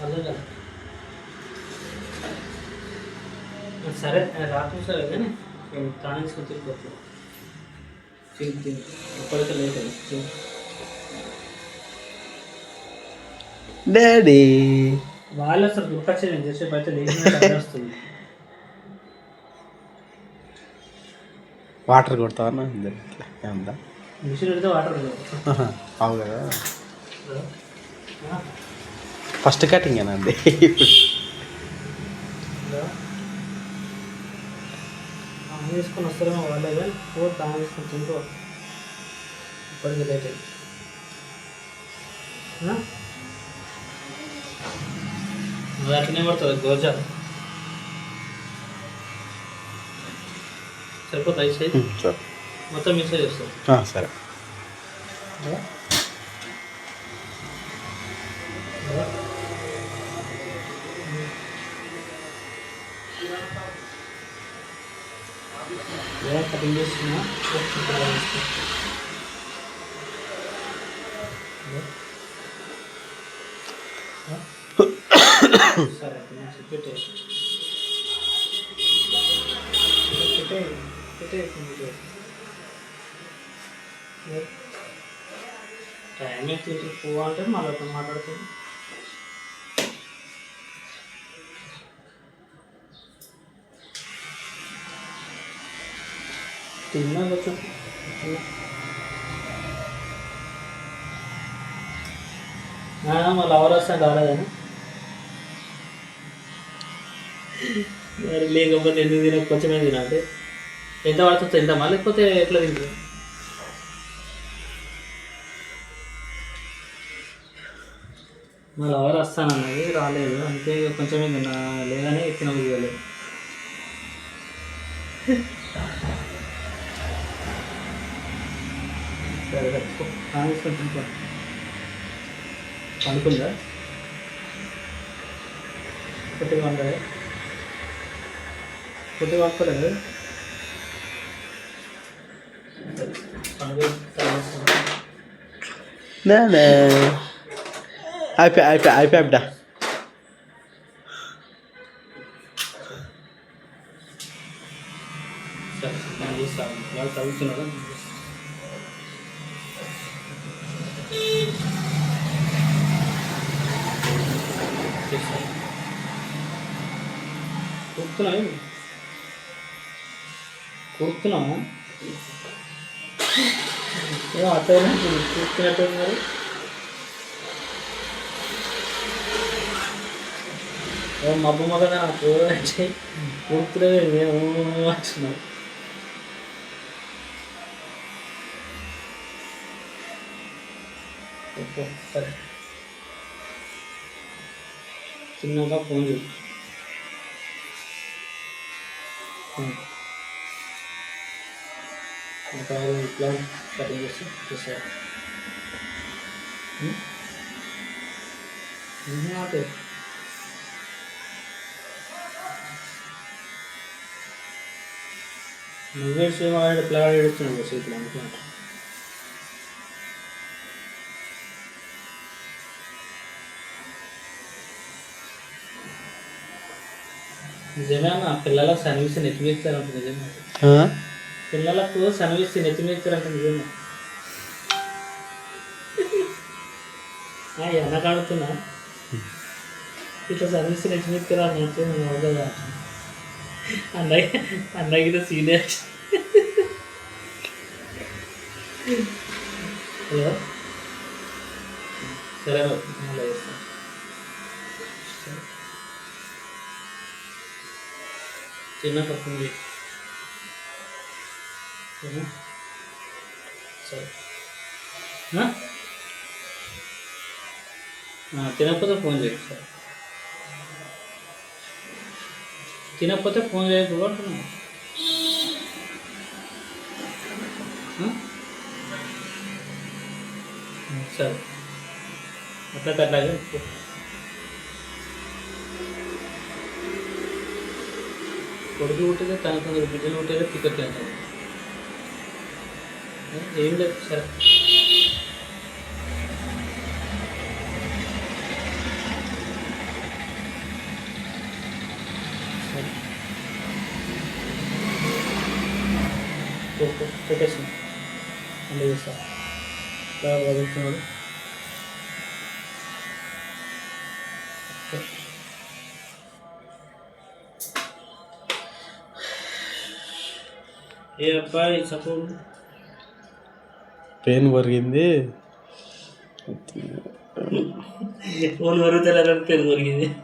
అర్థం కదా. సరే రాత్రి సరే కానీ తాను తీసుకొని తిరిగిపోతుంది. తిని ఎప్పటికీ లేదు డాడీ. వాళ్ళు అసలు గుర్తొచ్చేది నేను చేసేపు అయితే లేచినట్టు వస్తుంది. వాటర్ కొడతావా ఏమందా? మిషన్ పెడితే వాటర్ అవు కదా. ఫస్ట్ కటింగ్ ఏనండి. ఆన్ చేసుకొని వస్తారేమో వాళ్ళే కానీ ఫోర్త్ ఆన్ చేసుకొని తింటూ ఇప్పటికీ లేట్ అయింది. అది అట్లనే పడుతుంది గోజా సరిపోతుంది. ఐస్ అయితే సరే మొత్తం మిక్స్ చేస్తాం. సరే. కటింగ్ చేస్తున్నా సరే పెట్టే టైం అయితే పువ్వు అంటే మళ్ళీ మాట్లాడుతుంది. తిన్నా కొంచెం మళ్ళీ ఎవరు వస్తాను రాలేదని మరి లేకపోతే ఎందుకు తిన కొంచెమే తినంటే ఎంత పడుతుందో తింటామా లేకపోతే ఎట్లా తింటాం. మళ్ళీ ఎవరు వస్తానన్నది రాలేదు అంతే కొంచెమే తిన్నా లేదని తినలేదు. సరే తీసుకొని తింటా. అనుకుందా కొద్దిగా వండదు కొద్దిగా వండుకోలేదు. అయిపోయా బిడ్డ. సరే నేను చేస్తాను. వాళ్ళు చదువుతున్నారు. కూర్చున్నాము అట్లా కూర్చున్నట్టు మరి మబ్బు మగదా నాకు కూర్చునే మేము అంటున్నాం. సరే చిన్నగా ఫోన్ చేయి. ఇట్లా కటింగ్ చేస్తారు. నువ్వే సేమ్ ఆడ ప్లాన్ ఏడుస్తున్నావు చేతులు అనుకుంటా. నిజమే అన్న పిల్లలకు సర్వీస్ నెత్తిమీస్తారంట. నిజమే పిల్లలకు సర్వీస్ నెత్తిమీస్తారంట. నిజమే వెనక ఆడుతున్నా ఇట్లా సర్వీస్ నెత్తిమీస్తారా అంటే నేను అవుతుందా అన్నగిన సీనియర్. హలో సరే మళ్ళీ చేస్తాను. చిన్న పడుతుంది సరే తినకపోతే ఫోన్ చేయండి సార్. తినకపోతే ఫోన్ చేయకూడదు అంటున్నా. సరే అట్లాగే కొడుకు ఉంటేనే తనకు బిడ్డలు ఉంటేనే టికెట్ అంటారు. ఏం లేదు సరే పెట్టేసి మళ్ళీ చేస్తా బాగా వదులుతున్నాడు. ఏ అబ్బాయి సపోర్ట్ పెయిన్ పెరిగింది. ఫోన్ వరుగుతారు పెరుగు వరిగింది.